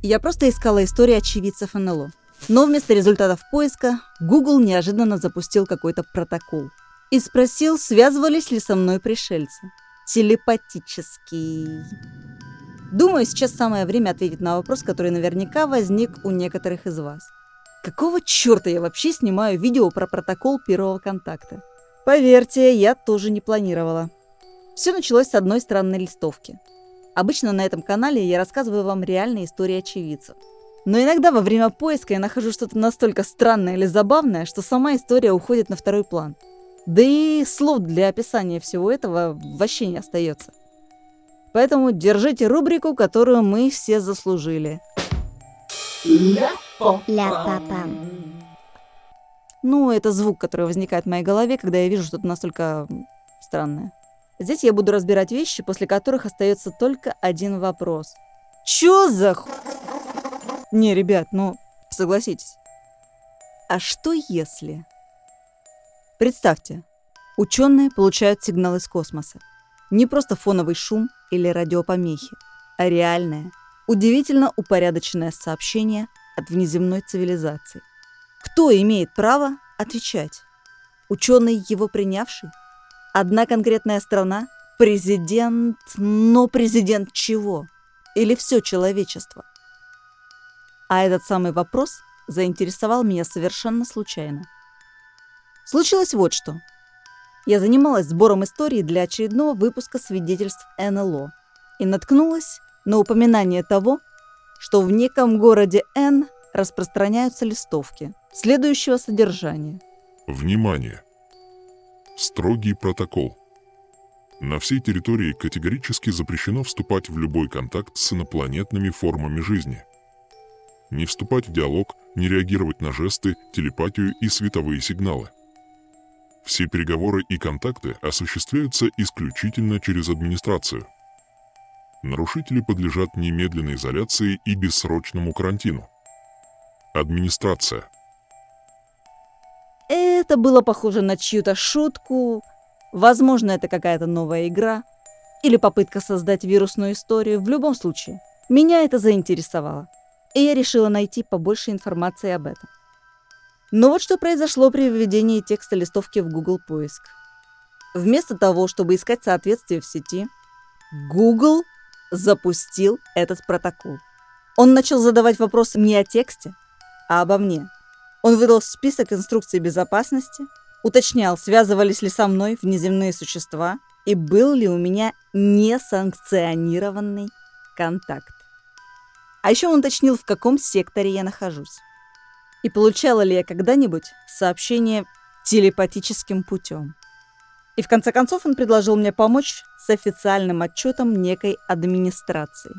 Я просто искала истории очевидцев НЛО. Но вместо результатов поиска Google неожиданно запустил какой-то протокол. И спросил, связывались ли со мной пришельцы. Телепатический. Думаю, сейчас самое время ответить на вопрос, который наверняка возник у некоторых из вас. Какого черта я вообще снимаю видео про протокол первого контакта? Поверьте, я тоже не планировала. Все началось с одной странной листовки. Обычно на этом канале я рассказываю вам реальные истории очевидцев. Но иногда во время поиска я нахожу что-то настолько странное или забавное, что сама история уходит на второй план. Да и слов для описания всего этого вообще не остается. Поэтому держите рубрику, которую мы все заслужили. Ля-па-пам. Ну, это звук, который возникает в моей голове, когда я вижу что-то настолько странное. Здесь я буду разбирать вещи, после которых остается только один вопрос. Чё за Не, ребят, ну, согласитесь. А что если... Представьте, ученые получают сигнал из космоса. Не просто фоновый шум или радиопомехи, а реальное, удивительно упорядоченное сообщение от внеземной цивилизации. Кто имеет право отвечать? Ученый, его принявший? Одна конкретная страна? Президент? Но президент чего? Или все человечество? А этот самый вопрос заинтересовал меня совершенно случайно. Случилось вот что. Я занималась сбором истории для очередного выпуска свидетельств НЛО и наткнулась на упоминание того, что в неком городе Н распространяются листовки следующего содержания. Внимание! Строгий протокол. На всей территории категорически запрещено вступать в любой контакт с инопланетными формами жизни. Не вступать в диалог, не реагировать на жесты, телепатию и световые сигналы. Все переговоры и контакты осуществляются исключительно через администрацию. Нарушители подлежат немедленной изоляции и бессрочному карантину. Администрация. Это было похоже на чью-то шутку. Возможно, это какая-то новая игра. Или попытка создать вирусную историю. В любом случае, меня это заинтересовало. И я решила найти побольше информации об этом. Но вот что произошло при введении текста листовки в Google поиск. Вместо того, чтобы искать соответствие в сети, Google запустил этот протокол. Он начал задавать вопросы не о тексте, а обо мне. Он выдал список инструкций безопасности, уточнял, связывались ли со мной внеземные существа и был ли у меня несанкционированный контакт. А еще он уточнил, в каком секторе я нахожусь. И получала ли я когда-нибудь сообщение телепатическим путем. И в конце концов он предложил мне помочь с официальным отчетом некой администрации.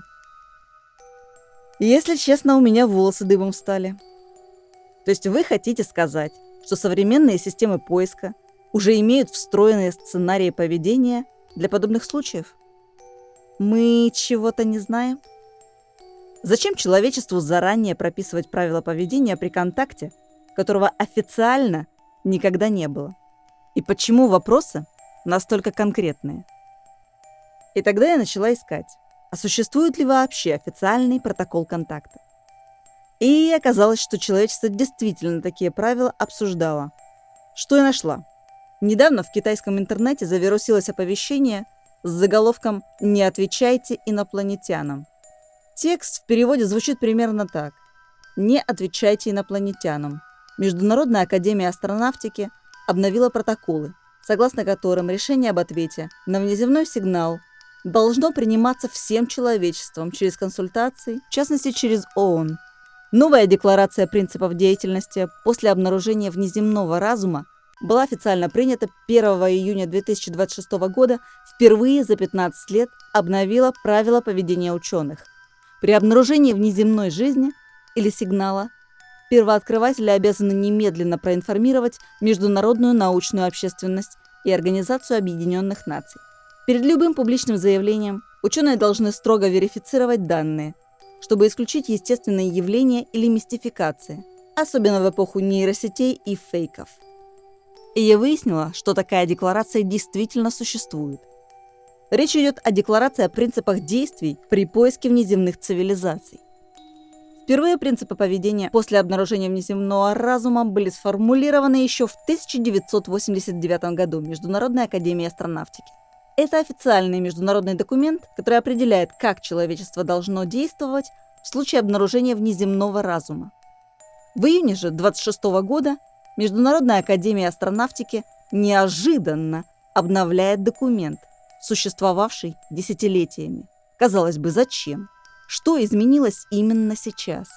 И, если честно, у меня волосы дыбом встали. То есть вы хотите сказать, что современные системы поиска уже имеют встроенные сценарии поведения для подобных случаев? Мы чего-то не знаем? Зачем человечеству заранее прописывать правила поведения при контакте, которого официально никогда не было? И почему вопросы настолько конкретные? И тогда я начала искать, а существует ли вообще официальный протокол контакта. И оказалось, что человечество действительно такие правила обсуждало. Что я нашла? Недавно в китайском интернете завирусилось оповещение с заголовком «Не отвечайте инопланетянам». Текст в переводе звучит примерно так. «Не отвечайте инопланетянам». Международная академия астронавтики обновила протоколы, согласно которым решение об ответе на внеземной сигнал должно приниматься всем человечеством через консультации, в частности через ООН. Новая декларация принципов деятельности после обнаружения внеземного разума была официально принята 1 июня 2026 года, впервые за 15 лет обновила правила поведения ученых. При обнаружении внеземной жизни или сигнала первооткрыватели обязаны немедленно проинформировать международную научную общественность и Организацию Объединенных Наций. Перед любым публичным заявлением ученые должны строго верифицировать данные, чтобы исключить естественные явления или мистификации, особенно в эпоху нейросетей и фейков. И я выяснила, что такая декларация действительно существует. Речь идет о декларации о принципах действий при поиске внеземных цивилизаций. Впервые принципы поведения после обнаружения внеземного разума были сформулированы еще в 1989 году Международной академией астронавтики. Это официальный международный документ, который определяет, как человечество должно действовать в случае обнаружения внеземного разума. В июне же 26 года Международная академия астронавтики неожиданно обновляет документ, существовавший десятилетиями. Казалось бы, зачем? Что изменилось именно сейчас?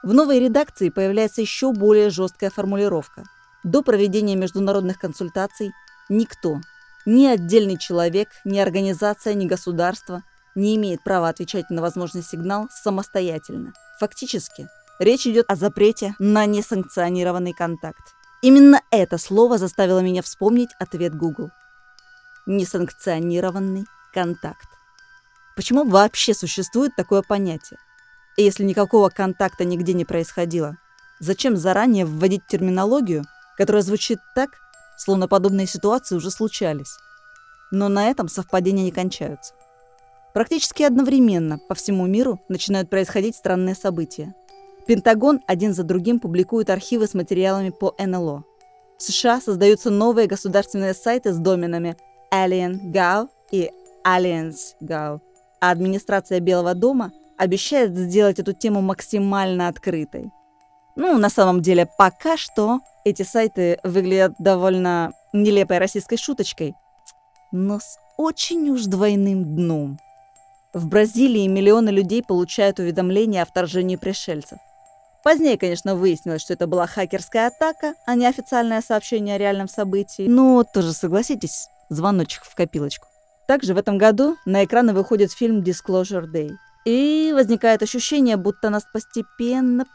В новой редакции появляется еще более жесткая формулировка. До проведения международных консультаций никто, ни отдельный человек, ни организация, ни государство не имеет права отвечать на возможный сигнал самостоятельно. Фактически, речь идет о запрете на несанкционированный контакт. Именно это слово заставило меня вспомнить ответ Google. Несанкционированный контакт. Почему вообще существует такое понятие? И если никакого контакта нигде не происходило, зачем заранее вводить терминологию, которая звучит так, словно подобные ситуации уже случались? Но на этом совпадения не кончаются. Практически одновременно по всему миру начинают происходить странные события. Пентагон один за другим публикует архивы с материалами по НЛО. В США создаются новые государственные сайты с доменами Alien.gov и Aliens.gov. А администрация Белого дома обещает сделать эту тему максимально открытой. На самом деле, пока что эти сайты выглядят довольно нелепой российской шуточкой, но с очень уж двойным дном. В Бразилии миллионы людей получают уведомления о вторжении пришельцев. Позднее, конечно, выяснилось, что это была хакерская атака, а не официальное сообщение о реальном событии. Но тоже, согласитесь, звоночек в копилочку. Также в этом году на экраны выходит фильм Disclosure Day. И возникает ощущение, будто нас постепенно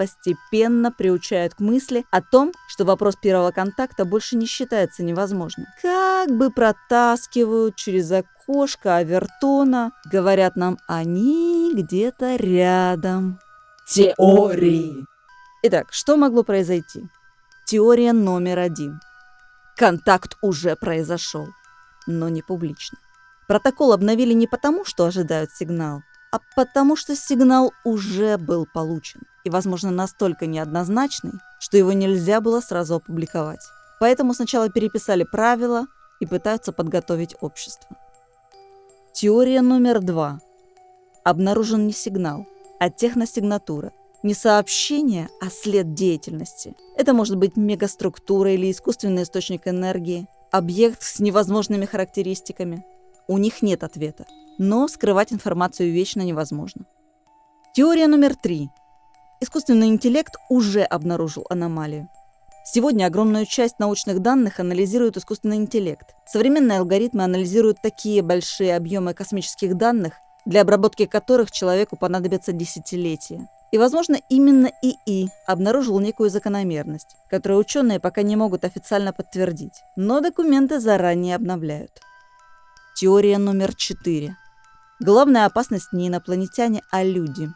приучают к мысли о том, что вопрос первого контакта больше не считается невозможным. Как бы протаскивают через окошко Авертона, говорят нам, они где-то рядом. Теории. Итак, что могло произойти? Теория номер 1. Контакт уже произошел, но не публично. Протокол обновили не потому, что ожидают сигнал, а потому что сигнал уже был получен и, возможно, настолько неоднозначный, что его нельзя было сразу опубликовать. Поэтому сначала переписали правила и пытаются подготовить общество. Теория номер 2. Обнаружен не сигнал, а техносигнатура. Не сообщение, а след деятельности. Это может быть мегаструктура или искусственный источник энергии, объект с невозможными характеристиками. У них нет ответа, но скрывать информацию вечно невозможно. Теория номер 3. Искусственный интеллект уже обнаружил аномалию. Сегодня огромную часть научных данных анализирует искусственный интеллект. Современные алгоритмы анализируют такие большие объемы космических данных, для обработки которых человеку понадобятся десятилетия. И, возможно, именно ИИ обнаружил некую закономерность, которую ученые пока не могут официально подтвердить, но документы заранее обновляют. Теория номер 4. Главная опасность не инопланетяне, а люди.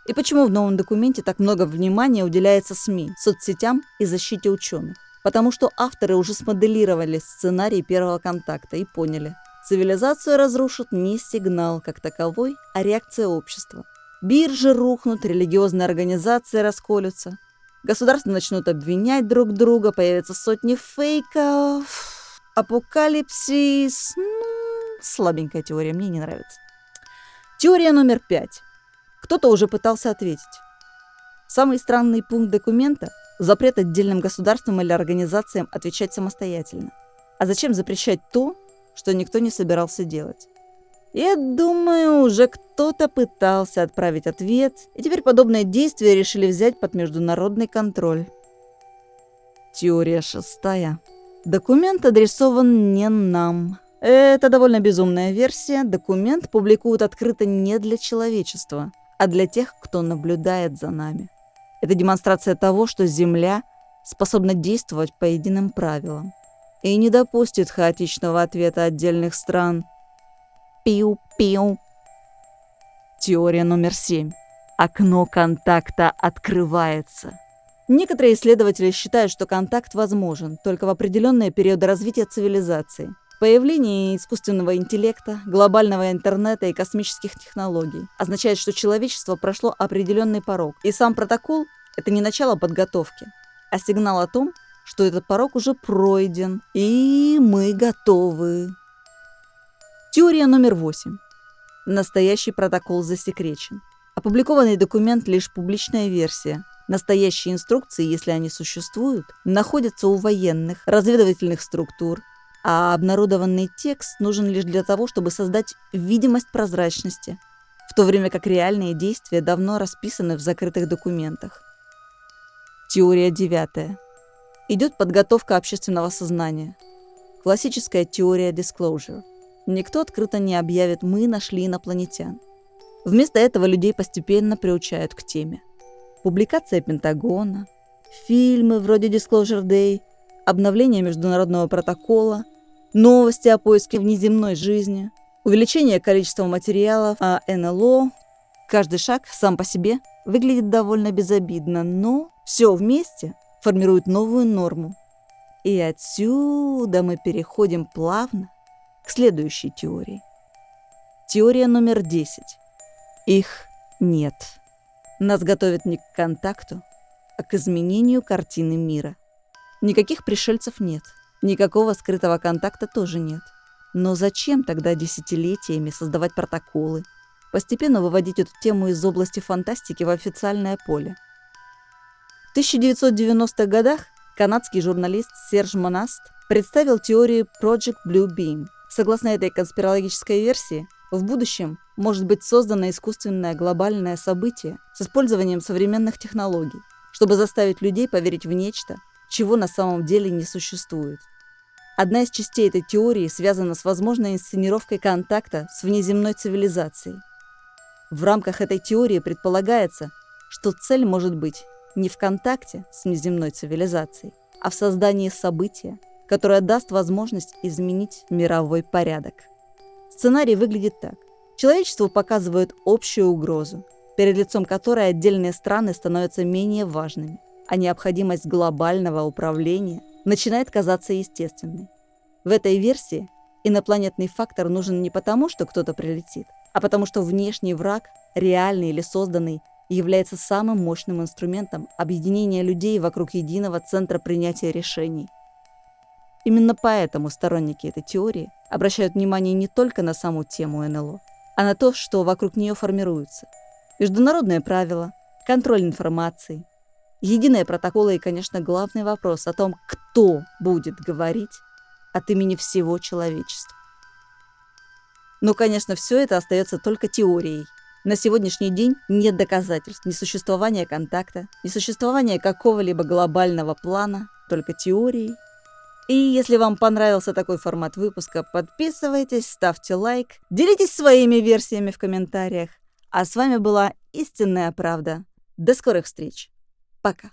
И почему в новом документе так много внимания уделяется СМИ, соцсетям и защите ученых? Потому что авторы уже смоделировали сценарий первого контакта и поняли, цивилизацию разрушит не сигнал как таковой, а реакция общества. Биржи рухнут, религиозные организации расколются, государства начнут обвинять друг друга, появятся сотни фейков, апокалипсис. Слабенькая теория, мне не нравится. Теория номер 5. Кто-то уже пытался ответить. Самый странный пункт документа – запрет отдельным государствам или организациям отвечать самостоятельно. А зачем запрещать то, что никто не собирался делать? Я думаю, уже кто-то пытался отправить ответ, и теперь подобные действия решили взять под международный контроль. Теория 6. Документ адресован не нам. Это довольно безумная версия. Документ публикуют открыто не для человечества, а для тех, кто наблюдает за нами. Это демонстрация того, что Земля способна действовать по единым правилам и не допустит хаотичного ответа отдельных стран. Пиу-пиу. Теория номер 7. Окно контакта открывается. Некоторые исследователи считают, что контакт возможен только в определенные периоды развития цивилизации. Появление искусственного интеллекта, глобального интернета и космических технологий означает, что человечество прошло определенный порог, и сам протокол – это не начало подготовки, а сигнал о том, что этот порог уже пройден, и мы готовы. Теория номер 8. Настоящий протокол засекречен. Опубликованный документ – лишь публичная версия. Настоящие инструкции, если они существуют, находятся у военных, разведывательных структур, а обнародованный текст нужен лишь для того, чтобы создать видимость прозрачности, в то время как реальные действия давно расписаны в закрытых документах. Теория 9. Идет подготовка общественного сознания. Классическая теория disclosure. Никто открыто не объявит «мы нашли инопланетян». Вместо этого людей постепенно приучают к теме. Публикация Пентагона, фильмы вроде Disclosure Day, обновление международного протокола, новости о поиске внеземной жизни, увеличение количества материалов о НЛО. Каждый шаг сам по себе выглядит довольно безобидно, но все вместе формирует новую норму. И отсюда мы переходим плавно к следующей теории. Теория номер 10. Их нет. Нас готовят не к контакту, а к изменению картины мира. Никаких пришельцев нет, никакого скрытого контакта тоже нет. Но зачем тогда десятилетиями создавать протоколы, постепенно выводить эту тему из области фантастики в официальное поле? В 1990-х годах канадский журналист Серж Монаст представил теорию Project Blue Beam. Согласно этой конспирологической версии, в будущем может быть создано искусственное глобальное событие с использованием современных технологий, чтобы заставить людей поверить в нечто, чего на самом деле не существует. Одна из частей этой теории связана с возможной инсценировкой контакта с внеземной цивилизацией. В рамках этой теории предполагается, что цель может быть не в контакте с внеземной цивилизацией, а в создании события, которое даст возможность изменить мировой порядок. Сценарий выглядит так. Человечеству показывают общую угрозу, перед лицом которой отдельные страны становятся менее важными, а необходимость глобального управления начинает казаться естественной. В этой версии инопланетный фактор нужен не потому, что кто-то прилетит, а потому что внешний враг, реальный или созданный, является самым мощным инструментом объединения людей вокруг единого центра принятия решений. Именно поэтому сторонники этой теории обращают внимание не только на саму тему НЛО, а на то, что вокруг нее формируется. Международные правила, контроль информации, единые протоколы и, конечно, главный вопрос о том, кто будет говорить от имени всего человечества. Но, конечно, все это остается только теорией. На сегодняшний день нет доказательств ни существования контакта, ни существования какого-либо глобального плана, только теории. И если вам понравился такой формат выпуска, подписывайтесь, ставьте лайк, делитесь своими версиями в комментариях. А с вами была Истинная Правда. До скорых встреч. Пока.